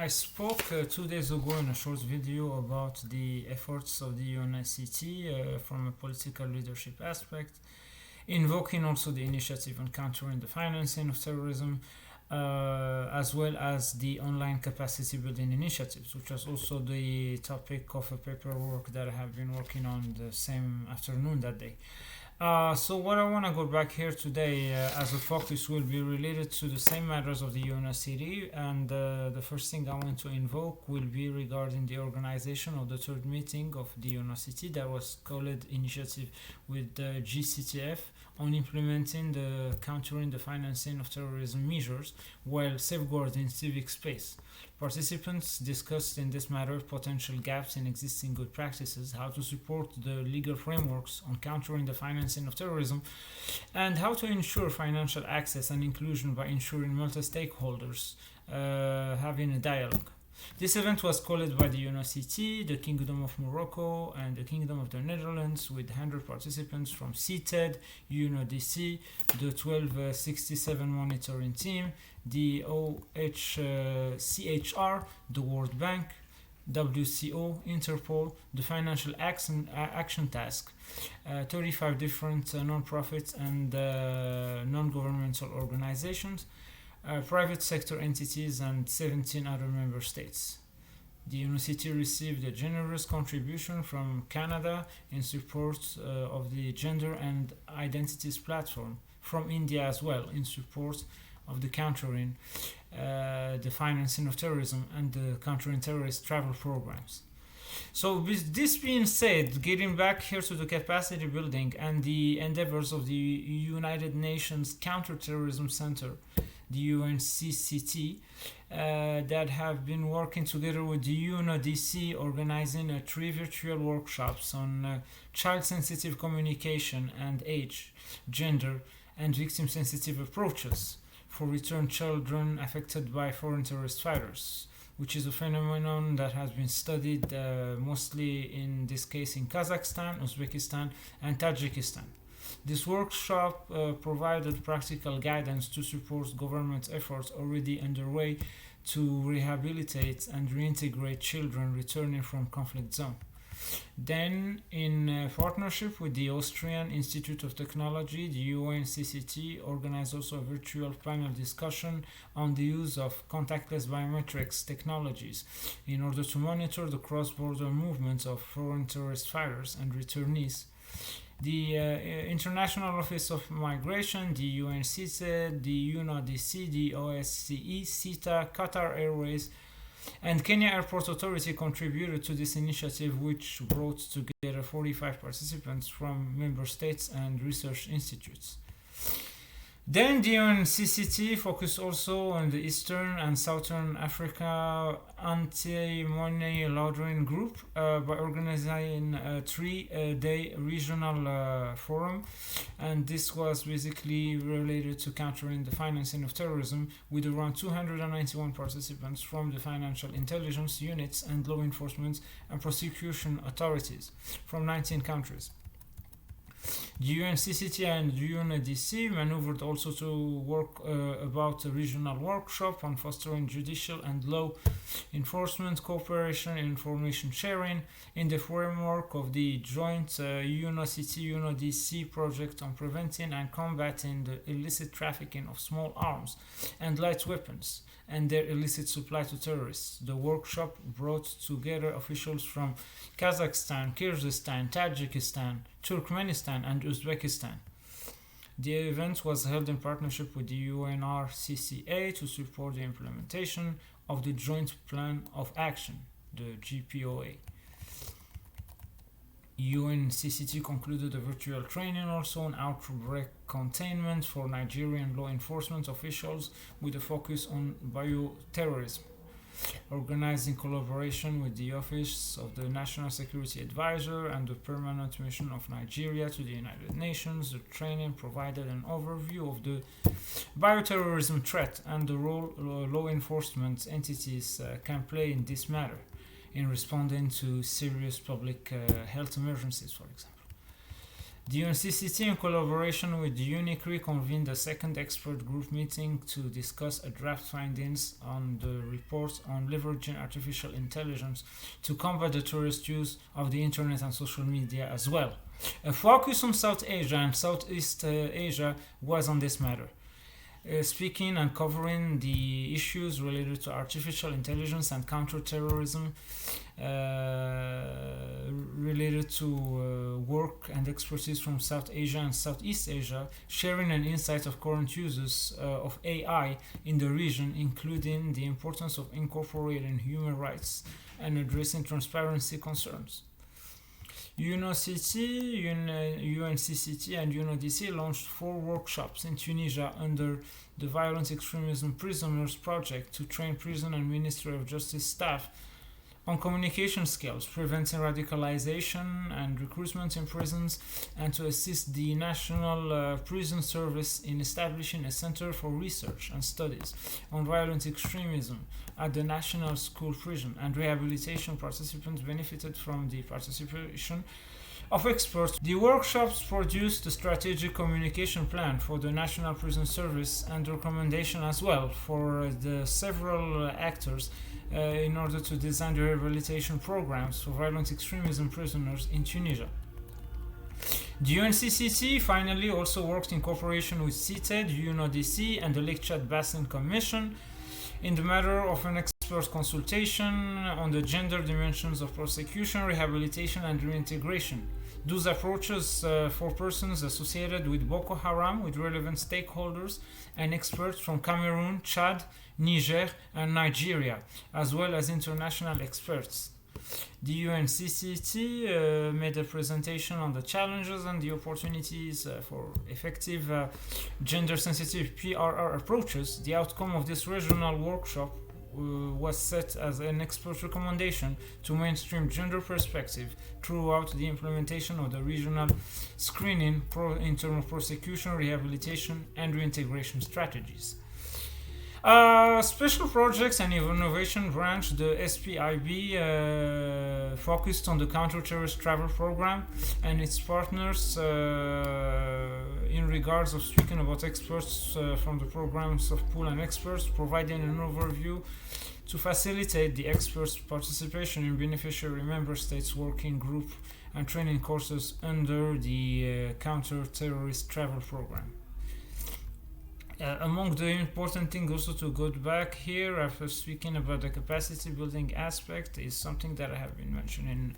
I spoke 2 days ago in a short video about the efforts of the UNICT from a political leadership aspect, invoking also the initiative on countering the financing of terrorism, as well as the online capacity building initiatives, which was also the topic of a paperwork that I have been working on the same afternoon that day. So what I want to go back here today as a focus will be related to the same matters of the university, and the first thing I want to invoke will be regarding the organization of the third meeting of the university that was called initiative with the GCTF on implementing the countering the financing of terrorism measures while safeguarding civic space. Participants discussed in this matter potential gaps in existing good practices, how to support the legal frameworks on countering the financing of terrorism, and how to ensure financial access and inclusion by ensuring multi-stakeholders having a dialogue. This event was called by the UNICT, the Kingdom of Morocco, and the Kingdom of the Netherlands, with 100 participants from CTED, UNODC, the 1267 monitoring team, the OHCHR, the World Bank, WCO, Interpol, the Financial Action Task, 35 different non-profit and non-governmental organizations, private sector entities, and 17 other member states. The university received a generous contribution from Canada in support of the Gender and Identities platform, from India as well in support of the countering the financing of terrorism and the countering terrorist travel programs. So with this being said, getting back here to the capacity building and the endeavors of the United Nations Counter-Terrorism Center, the UNCCT, that have been working together with the UNODC, organizing 3 virtual workshops on child-sensitive communication and age, gender, and victim-sensitive approaches for returned children affected by foreign terrorist fighters, which is a phenomenon that has been studied mostly in this case in Kazakhstan, Uzbekistan, and Tajikistan. This workshop provided practical guidance to support government efforts already underway to rehabilitate and reintegrate children returning from conflict zone. Then, in partnership with the Austrian Institute of Technology, the UNCCT organized also a virtual panel discussion on the use of contactless biometrics technologies in order to monitor the cross-border movements of foreign terrorist fighters and returnees. The International Office of Migration, the UNCTAD, the UNODC, the OSCE, CETA, Qatar Airways, and Kenya Airport Authority contributed to this initiative, which brought together 45 participants from member states and research institutes. Then the UNCCT focused also on the Eastern and Southern Africa anti-money laundering group by organizing a 3-day regional forum, and this was basically related to countering the financing of terrorism, with around 291 participants from the financial intelligence units and law enforcement and prosecution authorities from 19 countries. The UNCCT and the UNODC maneuvered also to work about a regional workshop on fostering judicial and law enforcement cooperation and information sharing in the framework of the joint UNOCT-UNODC project on preventing and combating the illicit trafficking of small arms and light weapons and their illicit supply to terrorists. The workshop brought together officials from Kazakhstan, Kyrgyzstan, Tajikistan, Turkmenistan, and Uzbekistan. The event was held in partnership with the UNRCCA to support the implementation of the Joint Plan of Action, the GPOA. UNCCT concluded a virtual training also on outbreak containment for Nigerian law enforcement officials with a focus on bioterrorism, organized in collaboration with the Office of the National Security Advisor and the Permanent Mission of Nigeria to the United Nations. The training provided an overview of the bioterrorism threat and the role law enforcement entities can play in this matter in responding to serious public health emergencies, for example. The UNCCT, in collaboration with UNICRI, convened a second expert group meeting to discuss a draft findings on the report on leveraging artificial intelligence to combat the terrorist use of the internet and social media as well. A focus on South Asia and Southeast Asia was on this matter. Speaking and covering the issues related to artificial intelligence and counter-terrorism, related to work and expertise from South Asia and Southeast Asia, sharing an insight of current uses of AI in the region, including the importance of incorporating human rights and addressing transparency concerns. UNCCT, and UNODC launched 4 workshops in Tunisia under the Violent Extremism Prisoners Project to train prison and Ministry of Justice staff on communication skills, preventing radicalization and recruitment in prisons, and to assist the National Prison Service in establishing a center for research and studies on violent extremism at the National School Prison and rehabilitation. Participants benefited from the participation of experts. The workshops produced a strategic communication plan for the National Prison Service and recommendation as well for the several actors in order to design the rehabilitation programs for violent extremism prisoners in Tunisia. The UNCCT finally also worked in cooperation with CITED, UNODC, and the Lake Chad Basin Commission in the matter of an expert consultation on the gender dimensions of prosecution, rehabilitation, and reintegration. Those approaches for persons associated with Boko Haram, with relevant stakeholders and experts from Cameroon, Chad, Niger, and Nigeria, as well as international experts. The UNCCT made a presentation on the challenges and the opportunities for effective gender-sensitive PRR approaches. The outcome of this regional workshop was set as an expert recommendation to mainstream gender perspective throughout the implementation of the regional screening in terms of prosecution, rehabilitation, and reintegration strategies. Special Projects and Innovation Branch, the SPIB, focused on the counter-terrorist travel program and its partners in regards of speaking about experts from the programs of pool and experts, providing an overview to facilitate the experts' participation in beneficiary member states working group and training courses under the counter-terrorist travel program. Among the important things also to go back here after speaking about the capacity building aspect is something that I have been mentioning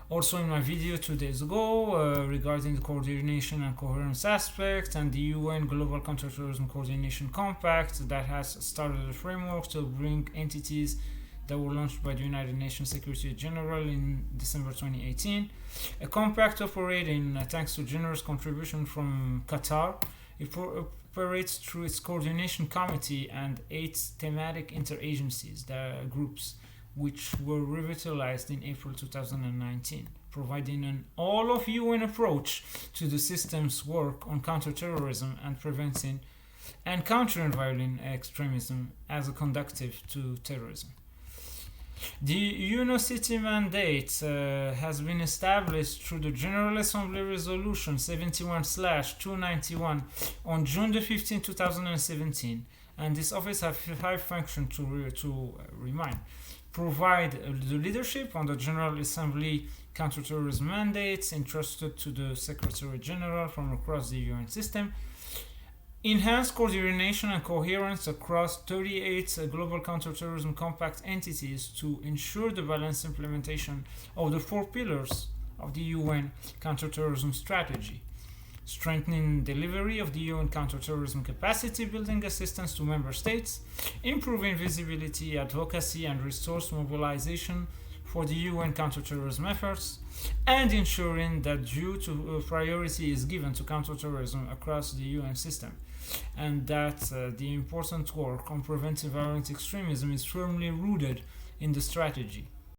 also in my video 2 days ago regarding the coordination and coherence aspect, and the UN Global Counterterrorism Coordination Compact that has started a framework to bring entities that were launched by the United Nations Secretary General in December 2018. A compact operating thanks to generous contribution from Qatar. It operates through its coordination committee and 8 thematic interagencies, groups, which were revitalized in April 2019, providing an all-of-UN approach to the system's work on counterterrorism and preventing and countering violent extremism as a conductive to terrorism. The UNOCT mandate has been established through the General Assembly Resolution 71/291 on June 15, 2017, and this office has 5 functions to remind. Provide the leadership on the General Assembly counterterrorism mandates entrusted to the Secretary General from across the UN system. Enhance coordination and coherence across 38 Global Counterterrorism Compact entities to ensure the balanced implementation of the 4 pillars of the UN counterterrorism strategy. Strengthening delivery of the UN counterterrorism capacity building assistance to member states, improving visibility, advocacy, and resource mobilization for the UN counterterrorism efforts, and ensuring that due to priority is given to counterterrorism across the UN system, and that the important work on preventing violent extremism is firmly rooted in the strategy.